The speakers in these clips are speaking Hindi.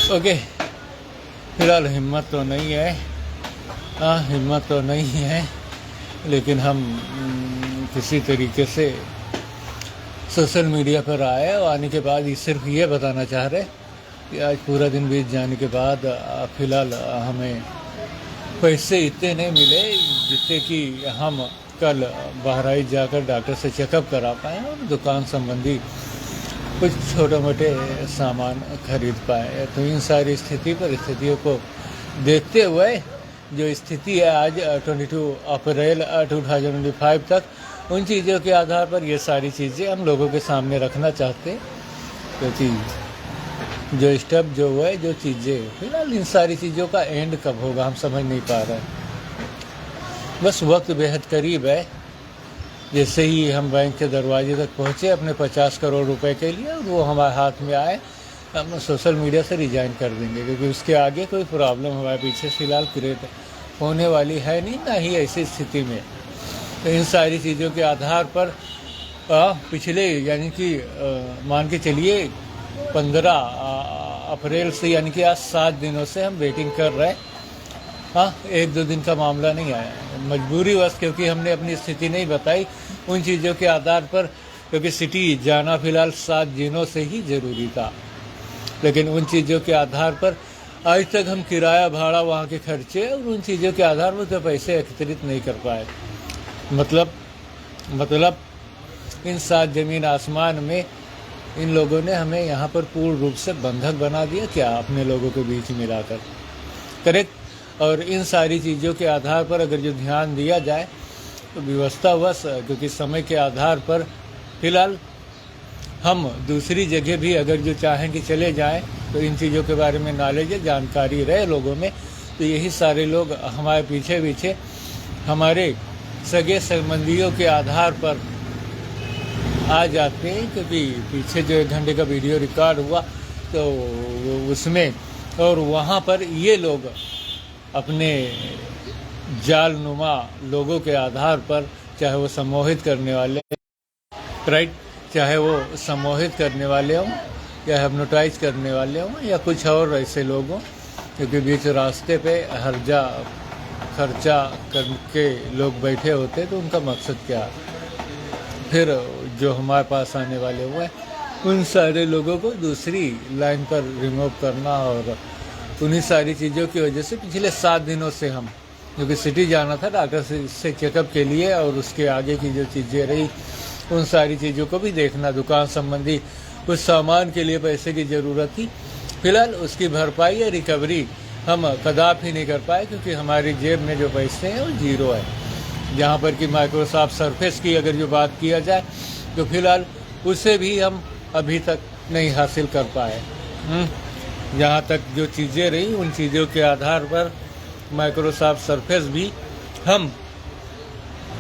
ओके, फिलहाल हिम्मत तो नहीं है। हिम्मत तो नहीं है, लेकिन हम किसी तरीके से सोशल मीडिया पर आए और आने के बाद ये सिर्फ ये बताना चाह रहे कि आज पूरा दिन बीत जाने के बाद फ़िलहाल हमें पैसे इतने नहीं मिले जितने कि हम कल बहराइच जाकर डॉक्टर से चेकअप करा पाएँ और दुकान संबंधी कुछ छोटे मोटे सामान खरीद पाए। तो इन सारी परिस्थितियों को देखते हुए जो स्थिति है आज 22 अप्रैल 2025 तक, उन चीज़ों के आधार पर ये सारी चीज़ें हम लोगों के सामने रखना चाहते हैं, क्योंकि जो स्टेप जो हुआ है, जो चीज़ें फिलहाल इन सारी चीज़ों का एंड कब होगा हम समझ नहीं पा रहे हैं। बस वक्त बेहद करीब है। जैसे ही हम बैंक के दरवाजे तक पहुँचे अपने 50 करोड़ रुपए के लिए, वो हमारे हाथ में आए, हम सोशल मीडिया से रिजाइन कर देंगे, क्योंकि उसके आगे कोई प्रॉब्लम हमारे पीछे फ़िलहाल क्रिएट होने वाली है नहीं, ना ही ऐसी स्थिति में। तो इन सारी चीज़ों के आधार पर पिछले यानी कि मान के चलिए 15 अप्रैल से, यानी कि आज 7 दिनों से हम वेटिंग कर रहे हैं। एक दो दिन का मामला नहीं आया, मजबूरीवश, क्योंकि हमने अपनी स्थिति नहीं बताई उन चीज़ों के आधार पर, क्योंकि सिटी जाना फ़िलहाल 7 दिनों से ही ज़रूरी था। लेकिन उन चीज़ों के आधार पर आज तक हम किराया भाड़ा, वहाँ के खर्चे और उन चीज़ों के आधार पर तो पैसे एकत्रित नहीं कर पाए। मतलब इन 7 ज़मीन आसमान में इन लोगों ने हमें यहाँ पर पूर्ण रूप से बंधक बना दिया क्या, अपने लोगों के बीच मिलाकर। करेक्ट। और इन सारी चीज़ों के आधार पर अगर जो ध्यान दिया जाए तो व्यवस्थावश, क्योंकि समय के आधार पर फ़िलहाल हम दूसरी जगह भी अगर जो चाहें कि चले जाएं, तो इन चीज़ों के बारे में नॉलेज जानकारी रहे लोगों में, तो यही सारे लोग हमारे पीछे हमारे सगे संबंधियों के आधार पर आ जाते हैं। क्योंकि पीछे जो 1 घंटे का वीडियो रिकॉर्ड हुआ तो उसमें, और वहाँ पर ये लोग अपने जालनुमा लोगों के आधार पर, चाहे वो सम्मोहित करने वाले, राइट, चाहे वो सम्मोहित करने वाले हों या हिप्नोटाइज करने वाले हों या कुछ और ऐसे लोग हों, क्योंकि बीच रास्ते पे हर्जा खर्चा करके लोग बैठे होते, तो उनका मकसद क्या। फिर जो हमारे पास आने वाले हुए उन सारे लोगों को दूसरी लाइन पर रिमूव करना, और उन्हीं सारी चीज़ों की वजह से पिछले 7 दिनों से हम, क्योंकि सिटी जाना था डॉक्टर से चेकअप के लिए, और उसके आगे की जो चीज़ें रही उन सारी चीज़ों को भी देखना, दुकान संबंधी कुछ सामान के लिए पैसे की ज़रूरत थी, फिलहाल उसकी भरपाई या रिकवरी हम कदापि नहीं कर पाए, क्योंकि हमारी जेब में जो पैसे हैं वो जीरो है। जहाँ पर कि माइक्रोसॉफ्ट सरफेस की अगर जो बात किया जाए तो फिलहाल उसे भी हम अभी तक नहीं हासिल कर पाए। जहाँ तक जो चीज़ें रही उन चीज़ों के आधार पर माइक्रोसॉफ्ट सरफेस भी हम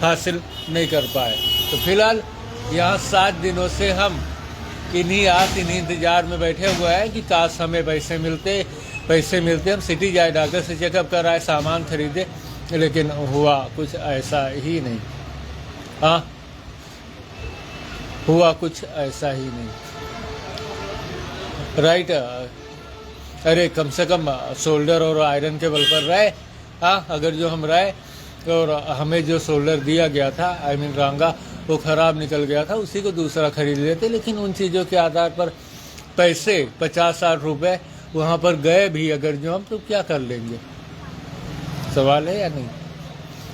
हासिल नहीं कर पाए। तो फिलहाल यहाँ 7 दिनों से हम इन्हीं इंतज़ार में बैठे हुए हैं कि काश हमें पैसे मिलते हम सिटी जाए, डॉक्टर से चेकअप कराए, सामान खरीदे, लेकिन हुआ कुछ ऐसा ही नहीं। हुआ कुछ ऐसा ही नहीं, राइट। अरे कम से कम शोल्डर और आयरन के बल पर रहे। अगर जो हम रहे और हमें जो शोल्डर दिया गया था, आई मीन रांगा, वो ख़राब निकल गया था, उसी को दूसरा खरीद लेते। लेकिन उन चीज़ों के आधार पर पैसे 50-60 रुपये वहाँ पर गए भी अगर जो हम, तो क्या कर लेंगे, सवाल है या नहीं।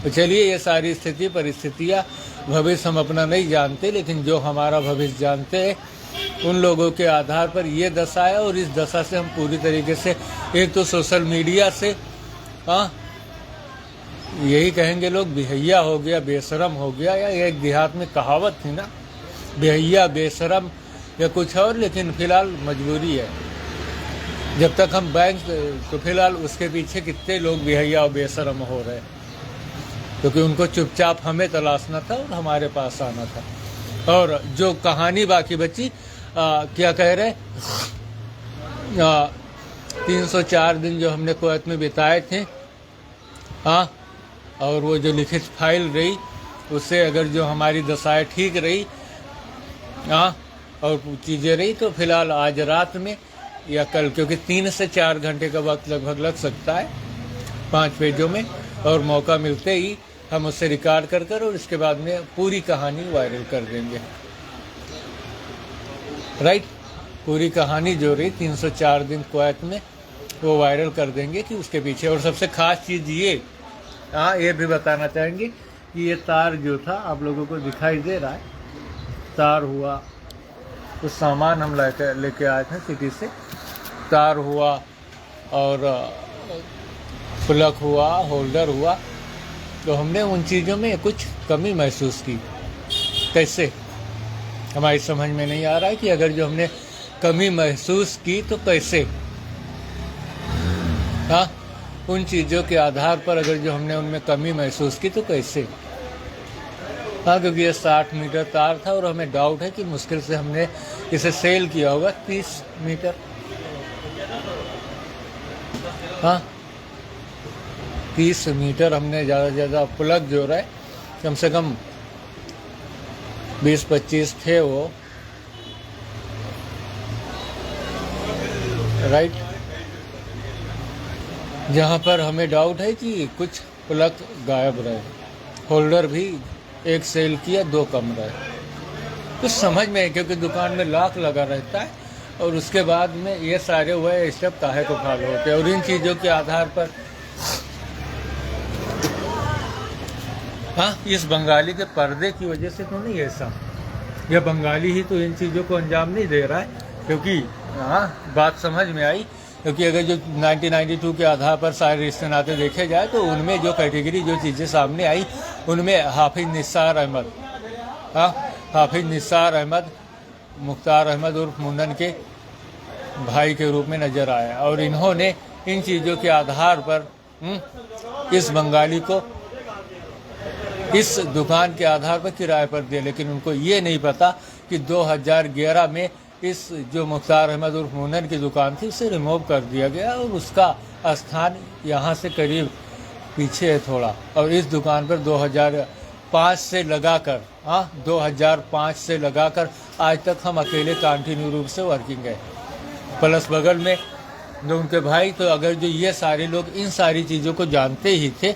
तो चलिए, ये सारी परिस्थितियाँ, भविष्य हम अपना नहीं जानते, लेकिन जो हमारा भविष्य जानते हैं उन लोगों के आधार पर ये दशा है। और इस दशा से हम पूरी तरीके से, एक तो सोशल मीडिया से यही कहेंगे लोग, बेहैया हो गया, बेशरम हो गया, या एक देहात में कहावत थी ना, बेहैया बेशरम या कुछ और, लेकिन फ़िलहाल मजबूरी है। जब तक हम बैंक, तो फिलहाल उसके पीछे कितने लोग बेहैया और बेशरम हो रहे, क्योंकि उनको चुपचाप हमें तलाशना था और हमारे पास आना था। और जो कहानी बाकी बची, क्या कह रहे, 304 दिन जो हमने कुवैत में बिताए थे, और वो जो लिखित फाइल रही, उससे अगर जो हमारी दशाएं ठीक रही, और चीज़ें रही, तो फिलहाल आज रात में या कल, क्योंकि 3 से 4 घंटे का वक्त लगभग लग सकता है 5 पेजों में, और मौका मिलते ही हम उससे रिकॉर्ड कर और इसके बाद में पूरी कहानी वायरल कर देंगे। राइट, पूरी कहानी जो रही 304 दिन कुवैत में, वो वायरल कर देंगे कि उसके पीछे। और सबसे ख़ास चीज़ ये, ये भी बताना चाहेंगे कि ये तार जो था आप लोगों को दिखाई दे रहा है, तार हुआ, कुछ सामान हम लेके आए थे सिटी से, तार हुआ और प्लग हुआ, होल्डर हुआ, तो हमने उन चीज़ों में कुछ कमी महसूस की। कैसे, हमारी समझ में नहीं आ रहा है कि अगर जो हमने कमी महसूस की तो कैसे, उन चीज़ों के आधार पर अगर जो हमने उनमें कमी महसूस की तो कैसे। क्योंकि ये 60 मीटर तार था और हमें डाउट है कि मुश्किल से हमने इसे सेल किया होगा 30 मीटर। 30 मीटर हमने ज़्यादा से ज़्यादा प्लग जो रहा है, कम से कम 20-25 थे वो। राइट, जहाँ पर हमें डाउट है कि कुछ प्लग गायब रहे, होल्डर भी एक सेल किया, 2 कम रहे, कुछ समझ में है, क्योंकि दुकान में लॉक लगा रहता है और उसके बाद में ये सारे हुए स्टेप काहे को फॉलो होते हैं। और इन चीज़ों के आधार पर इस बंगाली के पर्दे की वजह से तो नहीं ऐसा, यह बंगाली ही तो इन चीज़ों को अंजाम नहीं दे रहा है, क्योंकि बात समझ में आई। क्योंकि अगर जो 1992 के आधार पर सारे रिश्ते नाते देखे जाए तो उनमें जो कैटेगरी जो चीज़ें सामने आई उनमें हाफिज निसार अहमद मुख्तार अहमद उर्फ मुंडन के भाई के रूप में नज़र आया। और इन्होंने इन चीज़ों के आधार पर इस बंगाली को इस दुकान के आधार पर किराए पर दिया, लेकिन उनको ये नहीं पता कि 2011 में इस जो मुख्तार अहमद उर्फ मुंडन की दुकान थी उसे रिमूव कर दिया गया और उसका स्थान यहाँ से करीब पीछे है थोड़ा। और इस दुकान पर 2005 से लगाकर 2005 से लगाकर आज तक हम अकेले कंटिन्यू रूप से वर्किंग है, प्लस बगल में जो उनके भाई। तो अगर जो ये सारे लोग इन सारी चीज़ों को जानते ही थे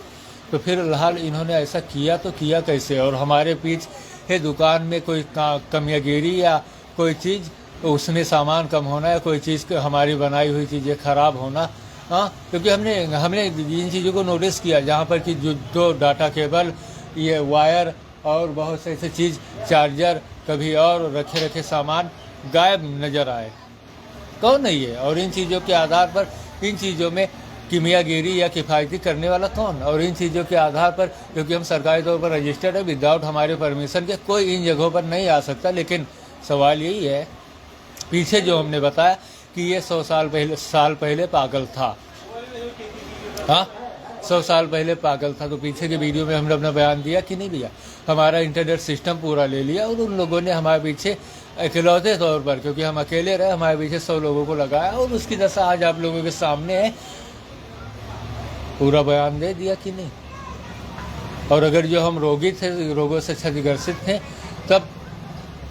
तो फिर फिलहाल इन्होंने ऐसा किया तो किया कैसे। और हमारे पीछे दुकान में कोई कमियागिरी या कोई चीज़ उसमें सामान कम होना या कोई चीज़ हमारी बनाई हुई चीज़ें ख़राब होना, क्योंकि हमने इन चीज़ों को नोटिस किया जहाँ पर कि जो डाटा केबल, ये वायर और बहुत से ऐसे चीज़, चार्जर, कभी और रखे सामान गायब नज़र आए, कौन नहीं है। और इन चीज़ों के आधार पर इन चीज़ों में किमियागिरी या किफ़ायती करने वाला कौन। और इन चीज़ों के आधार पर, क्योंकि हम सरकारी तौर पर रजिस्टर्ड है, विदाउट हमारे परमिशन के कोई इन जगहों पर नहीं आ सकता। लेकिन सवाल यही है, पीछे जो हमने बताया कि ये 100 साल पहले पागल था, 100 साल पहले पागल था, तो पीछे के वीडियो में हमने अपना बयान दिया कि नहीं दिया। हमारा इंटरनेट सिस्टम पूरा ले लिया और उन लोगों ने हमारे पीछे इकलौते तौर पर, क्योंकि हम अकेले रहे, हमारे पीछे 100 लोगों को लगाया और उसकी दशा आज आप लोगों के सामने है। पूरा बयान दे दिया कि नहीं। और अगर जो हम रोगी थे, रोगों से क्षतिग्रसित थे, तब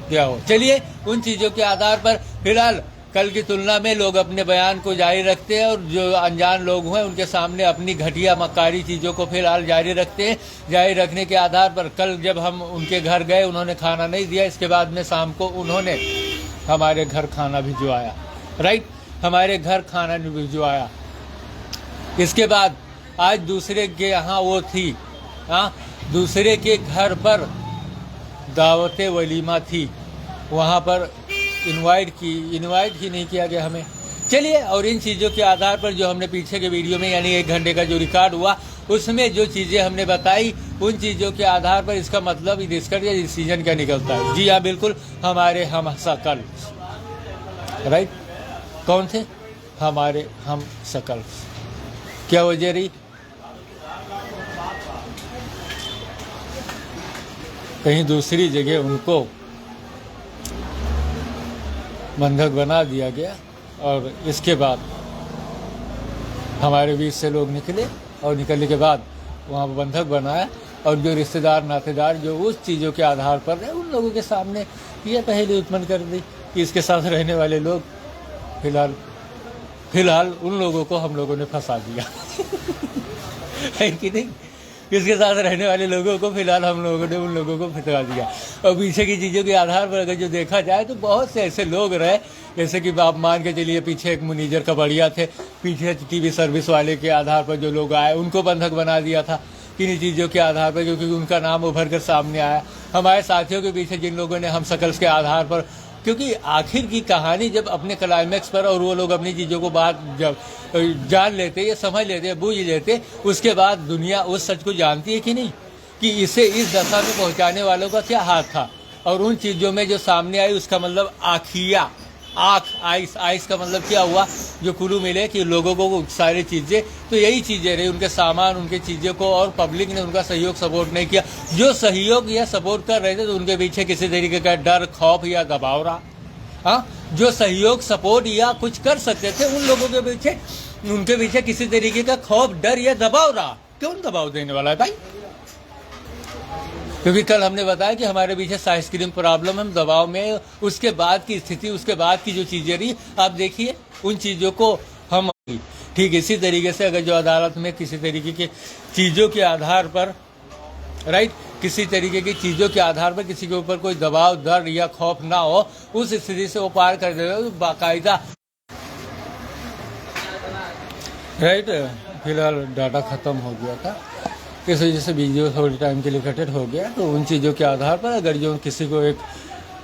क्या हो। चलिए, उन चीज़ों के आधार पर फिलहाल कल की तुलना में लोग अपने बयान को जारी रखते हैं और जो अनजान लोग हैं उनके सामने अपनी घटिया मक्कारी चीज़ों को फिलहाल जारी रखते हैं। जारी रखने के आधार पर कल जब हम उनके घर गए, उन्होंने खाना नहीं दिया, इसके बाद में शाम को उन्होंने हमारे घर खाना भिजवाया। राइट, हमारे घर खाना भिजवाया। इसके बाद आज दूसरे के यहाँ वो थी, दूसरे के घर पर दावत वलीमा थी, वहाँ पर इनवाइट ही नहीं किया गया हमें। चलिए, और इन चीज़ों के आधार पर जो हमने पीछे के वीडियो में, यानी 1 घंटे का जो रिकॉर्ड हुआ, उसमें जो चीज़ें हमने बताई, उन चीज़ों के आधार पर इसका मतलब निष्कर्ष या डिसीजन क्या निकलता है। जी हाँ, बिल्कुल, हमारे हम सकल। राइट, कौन थे हमारे हम सकल? क्या वजह रही? कहीं दूसरी जगह उनको बंधक बना दिया गया और इसके बाद हमारे बीच से लोग निकले और निकलने के बाद वहाँ पर बंधक बनाया और जो रिश्तेदार नातेदार जो उस चीज़ों के आधार पर रहे, उन लोगों के सामने ये पहले उत्पन्न कर दी कि इसके साथ रहने वाले लोग फिलहाल फिलहाल उन लोगों को हम लोगों ने फंसा दिया है कि नहीं। इसके साथ रहने वाले लोगों को फिलहाल हम लोगों ने उन लोगों को फंसा दिया। और पीछे की चीज़ों के आधार पर अगर जो देखा जाए तो बहुत से ऐसे लोग रहे, जैसे कि आप मान के चलिए पीछे एक मुनीजर कबड़िया थे, पीछे टीवी सर्विस वाले के आधार पर जो लोग आए उनको बंधक बना दिया था किन्हीं चीज़ों के आधार पर, क्योंकि उनका नाम उभर कर सामने आया। हमारे साथियों के पीछे जिन लोगों ने हम शकल्स के आधार पर, क्योंकि आखिर की कहानी जब अपने क्लाइमैक्स पर और वो लोग अपनी चीज़ों को बात जब जान लेते या समझ लेते बूझ लेते, उसके बाद दुनिया उस सच को जानती है कि नहीं कि इसे इस दशा में पहुंचाने वालों का क्या हाथ था। और उन चीज़ों में जो सामने आई उसका मतलब आखिया, आँख, आइस का मतलब क्या हुआ, जो कुलू मिले कि लोगों को सारी चीज़ें, तो यही चीज़ें रही, उनके सामान, उनके चीज़ों को, और पब्लिक ने उनका सहयोग सपोर्ट नहीं किया। जो सहयोग या सपोर्ट कर रहे थे तो उनके पीछे किसी तरीके का डर, खौफ या दबाव रहा। हाँ, जो सहयोग सपोर्ट या कुछ कर सकते थे उन लोगों के पीछे, उनके पीछे किसी तरीके का खौफ, डर या दबाव रहा। कौन दबाव देने वाला है भाई? क्योंकि कल हमने बताया कि हमारे पीछे आइसक्रीम प्रॉब्लम, हम दबाव में, उसके बाद की स्थिति, उसके बाद की जो चीज़ें रही, आप देखिए उन चीज़ों को हम ठीक इसी तरीके से अगर जो अदालत में किसी तरीके की चीज़ों के आधार पर, राइट, किसी तरीके की चीज़ों के आधार पर किसी के ऊपर कोई दबाव, डर या खौफ ना हो, उस स्थिति से वो पार कर देगा तो बाकायदा, राइट। फिलहाल डाटा ख़त्म हो गया था, इस वजह से वीडियो थोड़ी टाइम के लिए कटेड हो गया। तो उन चीज़ों के आधार पर अगर जो किसी को एक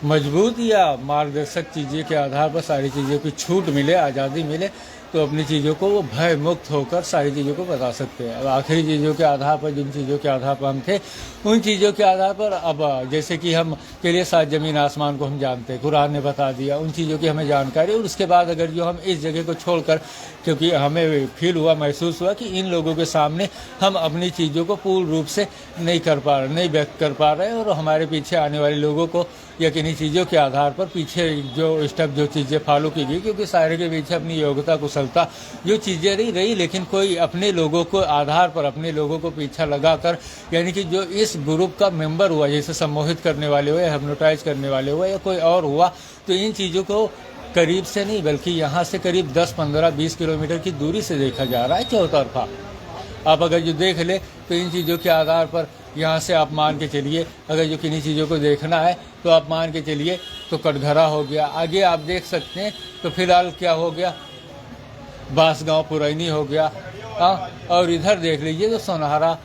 मजबूत या मार्गदर्शक चीज़ें के आधार पर सारी चीज़ों की छूट मिले, आज़ादी मिले, तो अपनी चीज़ों को वो भय मुक्त होकर सारी चीज़ों को बता सकते हैं। अब आखिरी चीज़ों के आधार पर, जिन चीज़ों के आधार पर हम थे, उन चीज़ों के आधार पर अब जैसे कि हम के लिए साथ ज़मीन आसमान को हम जानते हैं, कुरान ने बता दिया, उन चीज़ों की हमें जानकारी। और उसके बाद अगर जो हम इस जगह को छोड़कर, क्योंकि हमें फील हुआ, महसूस हुआ कि इन लोगों के सामने हम अपनी चीज़ों को पूर्ण रूप से नहीं कर पा रहे, नहीं व्यक्त कर पा रहे, और हमारे पीछे आने वाले लोगों को या किन्हीं चीज़ों के आधार पर पीछे जो स्टेप, जो चीज़ें फॉलो की गई, क्योंकि सारे के पीछे अपनी योग्यता, कुशलता, जो चीज़ें रही, लेकिन कोई अपने लोगों को आधार पर अपने लोगों को पीछा लगाकर, यानी कि जो इस ग्रुप का मेंबर हुआ, जैसे सम्मोहित करने वाले हुए, हिप्नोटाइज करने वाले हुए या कोई और हुआ, तो इन चीज़ों को करीब से नहीं बल्कि यहाँ से करीब 10, 15, 20 किलोमीटर की दूरी से देखा जा रहा है चौतरफा। आप अगर जो देख ले तो इन चीज़ों के आधार पर यहाँ से आप मान के चलिए, अगर जो किन्हीं चीज़ों को देखना है तो आप मान के चलिए तो कटघरा हो गया, आगे आप देख सकते हैं। तो फिलहाल क्या हो गया, बांसगांव पुरैनी हो गया, हाँ, और इधर देख लीजिए तो सोनहरा,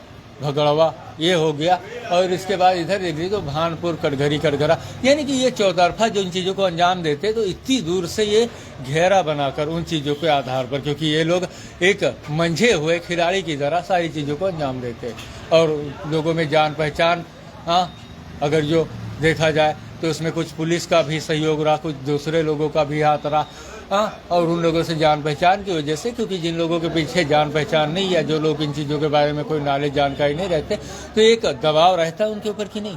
भगड़वा, ये हो गया। और इसके बाद इधर देख लीजिए तो भानपुर, कटघरी, कटघरा, यानी कि ये चौतरफा जो इन चीज़ों को अंजाम देते, तो इतनी दूर से ये घेरा बनाकर उन चीज़ों के आधार पर, क्योंकि ये लोग एक मंझे हुए खिलाड़ी की तरह सारी चीज़ों को अंजाम देते, और लोगों में जान पहचान, हाँ, अगर जो देखा जाए तो उसमें कुछ पुलिस का भी सहयोग रहा, कुछ दूसरे लोगों का भी हाथ रहा, हाँ, और उन लोगों से जान पहचान की वजह से, क्योंकि जिन लोगों के पीछे जान पहचान नहीं, या जो लोग इन चीज़ों के बारे में कोई नॉलेज, जानकारी नहीं रहते, तो एक दबाव रहता है उनके ऊपर कि नहीं,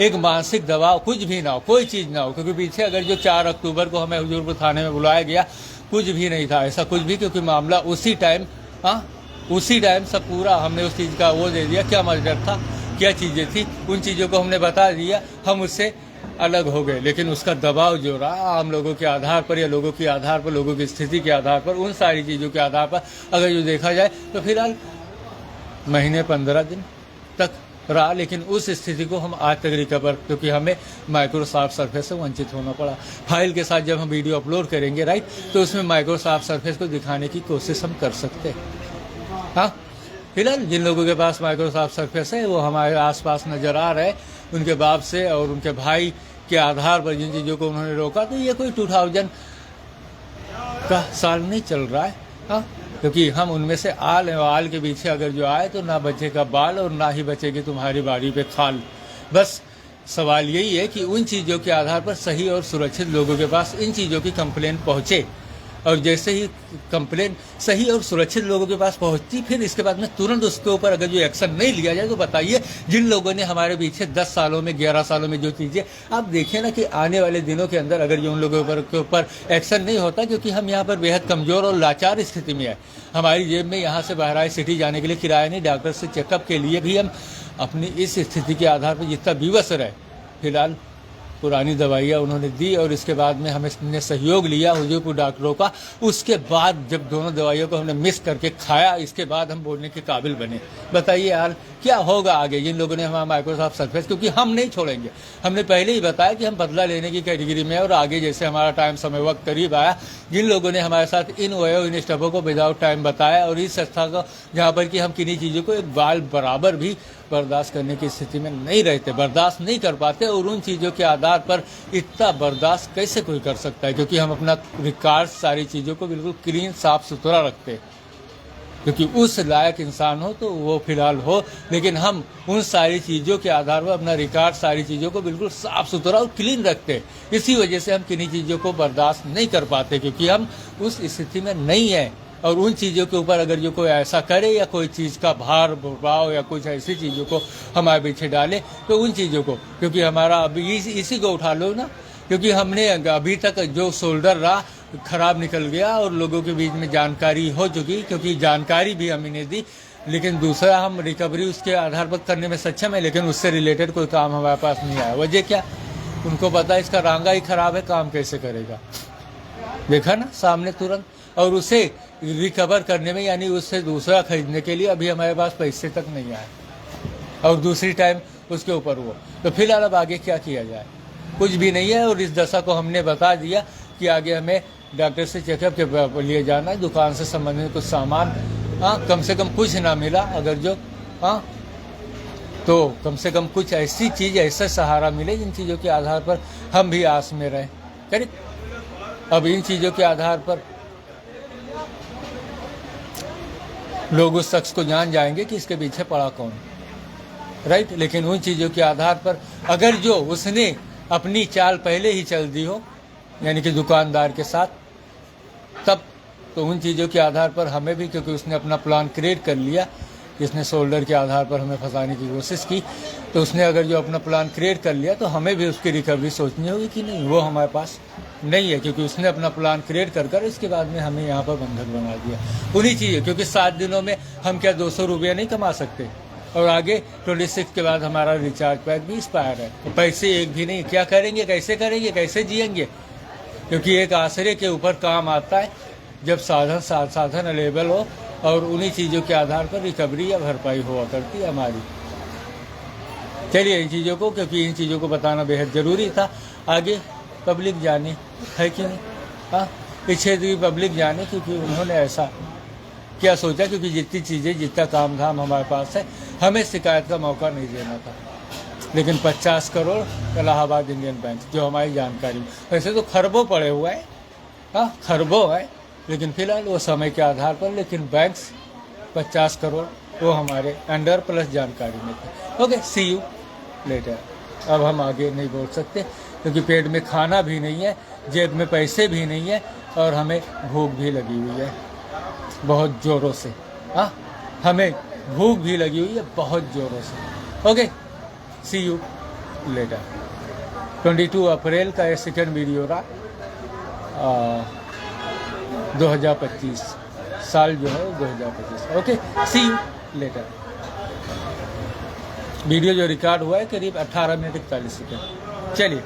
एक मानसिक दबाव, कुछ भी ना हो, कोई चीज़ ना हो, क्योंकि पीछे अगर जो 4 अक्टूबर को हमें हुजूरपुर थाने में बुलाया गया, कुछ भी नहीं था ऐसा कुछ भी, क्योंकि मामला उसी टाइम, हाँ, उसी टाइम सब पूरा हमने उस चीज़ का वो दे दिया, क्या मर्डर था, क्या चीज़ें थी, उन चीज़ों को हमने बता दिया, हम उससे अलग हो गए। लेकिन उसका दबाव जो रहा आम लोगों के आधार पर, या लोगों के आधार पर, लोगों की स्थिति के आधार पर, उन सारी चीज़ों के आधार पर अगर जो देखा जाए तो फिलहाल महीने 15 दिन तक रहा। लेकिन उस स्थिति को हम आज तक रिकवर, क्योंकि हमें माइक्रोसॉफ्ट सरफेस से वंचित होना पड़ा। फाइल के साथ जब हम वीडियो अपलोड करेंगे, राइट, तो उसमें माइक्रोसॉफ्ट सरफेस को दिखाने की कोशिश हम कर सकते हैं। हाँ, फिलहाल जिन लोगों के पास माइक्रोसॉफ्ट सरफेस है वो हमारे आसपास नज़र आ रहे हैं, उनके बाप से और उनके भाई के आधार पर जिन चीज़ों को उन्होंने रोका। तो ये कोई 2000 का साल नहीं चल रहा है, हाँ, क्योंकि हम उनमें से आल हैं, और आल के पीछे अगर जो आए तो ना बचेगा बाल और ना ही बचेगी तुम्हारी बारी पे खाल। बस सवाल यही है कि उन चीज़ों के आधार पर सही और सुरक्षित लोगों के पास इन चीज़ों की कंप्लेन पहुँचे, और जैसे ही कंप्लेन सही और सुरक्षित लोगों के पास पहुंचती, फिर इसके बाद में तुरंत उसके ऊपर अगर जो एक्शन नहीं लिया जाए, तो बताइए जिन लोगों ने हमारे पीछे 10 सालों में, 11 सालों में जो चीज़ें, आप देखें ना कि आने वाले दिनों के अंदर अगर जो उन लोगों के ऊपर एक्शन नहीं होता, क्योंकि हम यहाँ पर बेहद कमज़ोर और लाचार स्थिति में है। हमारी जेब में यहाँ से बहराइच सिटी जाने के लिए किराया नहीं, डॉक्टर से चेकअप के लिए भी हम अपनी इस स्थिति के आधार पर जितना विवश रहे, फिलहाल पुरानी दवाइयाँ उन्होंने दी और इसके बाद में हमने सहयोग लिया हुजूरपुर डॉक्टरों का। उसके बाद जब दोनों दवाइयों को हमने मिक्स करके खाया, इसके बाद हम बोलने के काबिल बने। बताइए यार क्या होगा आगे। जिन लोगों ने हमारा माइक्रोसॉफ्ट सरफेस, क्योंकि हम नहीं छोड़ेंगे, हमने पहले ही बताया कि हम बदला लेने की कैटेगरी में, और आगे जैसे हमारा टाइम समय वक्त करीब आया, जिन लोगों ने हमारे साथ इन वयो इन स्टेपों को विदाउट टाइम बताया और इस संस्था को जहाँ पर कि हम किन्हीं चीज़ों को एक बाल बराबर भी बर्दाश्त करने की स्थिति में नहीं रहते, बर्दाश्त नहीं कर पाते, और उन चीज़ों के आधार पर इतना बर्दाश्त कैसे कोई कर सकता है, क्योंकि हम अपना रिकॉर्ड सारी चीज़ों को बिल्कुल क्लीन साफ सुथरा रखते हैं, क्योंकि उस लायक इंसान हो तो वो फिलहाल हो, लेकिन हम उन सारी चीज़ों के आधार पर अपना रिकॉर्ड सारी चीज़ों को बिल्कुल साफ सुथरा और क्लीन रखते हैं। इसी वजह से हम किन्हीं चीज़ों को बर्दाश्त नहीं कर पाते, क्योंकि हम उस स्थिति में नहीं है। और उन चीज़ों के ऊपर अगर जो कोई ऐसा करे या कोई चीज़ का भार प्रभाव या कुछ ऐसी चीज़ों को हमारे पीछे डाले, तो उन चीज़ों को, क्योंकि हमारा अभी इसी को उठा लो ना, क्योंकि हमने अभी तक जो शोल्डर रहा खराब निकल गया और लोगों के बीच में जानकारी हो चुकी, क्योंकि जानकारी भी हमने दी, लेकिन दूसरा हम रिकवरी उसके आधार पर करने में सक्षम है, लेकिन उससे रिलेटेड कोई काम हमारे पास नहीं आया। वजह क्या? उनको पता है इसका रांगा ही खराब है, काम कैसे करेगा। देखा ना सामने तुरंत। और उसे रिकवर करने में, यानी उससे दूसरा खरीदने के लिए अभी हमारे पास पैसे तक नहीं आए, और दूसरी टाइम उसके ऊपर वो। तो फिलहाल अब आगे क्या किया जाए? कुछ भी नहीं है। और इस दशा को हमने बता दिया कि आगे हमें डॉक्टर से चेकअप के लिए जाना है, दुकान से संबंधित कुछ सामान कम से कम कुछ ना मिला, अगर जो तो कम से कम कुछ ऐसी चीज़, ऐसा सहारा मिले जिन चीज़ों के आधार पर हम भी आस में रहें। करेक्ट। अब इन चीज़ों के आधार पर लोग उस शख्स को जान जाएंगे कि इसके पीछे पड़ा कौन, राइट। लेकिन उन चीज़ों के आधार पर अगर जो उसने अपनी चाल पहले ही चल दी हो, यानी कि दुकानदार के साथ, तब तो उन चीज़ों के आधार पर हमें भी, क्योंकि उसने अपना प्लान क्रिएट कर लिया, जिसने शोल्डर के आधार पर हमें फंसाने की कोशिश की, तो उसने अगर जो अपना प्लान क्रिएट कर लिया, तो हमें भी उसकी रिकवरी सोचनी होगी कि नहीं, वो हमारे पास नहीं है, क्योंकि उसने अपना प्लान क्रिएट कर इसके बाद में हमें यहाँ पर बंधक बना दिया उन्हीं चीज़ें। क्योंकि 7 दिनों में हम क्या 200 रुपया नहीं कमा सकते, और आगे 26 के बाद हमारा रिचार्ज पैक भी एक्सपायर है, तो पैसे एक भी नहीं, क्या करेंगे, कैसे जिएंगे। क्योंकि एक आश्रय के ऊपर काम आता है जब साधन अवेलेबल हो, और उन्हीं चीज़ों के आधार पर रिकवरी या भरपाई हुआ करती है हमारी। चलिए इन चीज़ों को, क्योंकि इन चीज़ों को बताना बेहद ज़रूरी था, आगे पब्लिक जाने, है कि नहीं। इस क्षेत्र की पब्लिक जाने, क्योंकि उन्होंने ऐसा क्या सोचा, क्योंकि जितनी चीज़ें, जितना काम धाम हमारे पास है, हमें शिकायत का मौका नहीं देना था। लेकिन 50 करोड़ इलाहाबाद इंडियन बैंक, जो हमारी जानकारी, वैसे तो खरबों पड़े हुए हैं, खरबों है, लेकिन फिलहाल वो समय के आधार पर, लेकिन बैंक्स 50 करोड़ वो हमारे अंडर प्लस जानकारी में थे। Okay, see you later. अब हम आगे नहीं बोल सकते, क्योंकि पेट में खाना भी नहीं है, जेब में पैसे भी नहीं है, और हमें भूख भी लगी हुई है बहुत ज़ोरों से। हमें भूख भी लगी हुई है बहुत ज़ोरों से। Okay, see you later. 22 April का ये सेकंड वीडियो रहा। 2025 साल जो है 2025। Okay, see you later. Video जो रिकॉर्ड हुआ है करीब 18 मिनट 41 सेकंड। चलिए।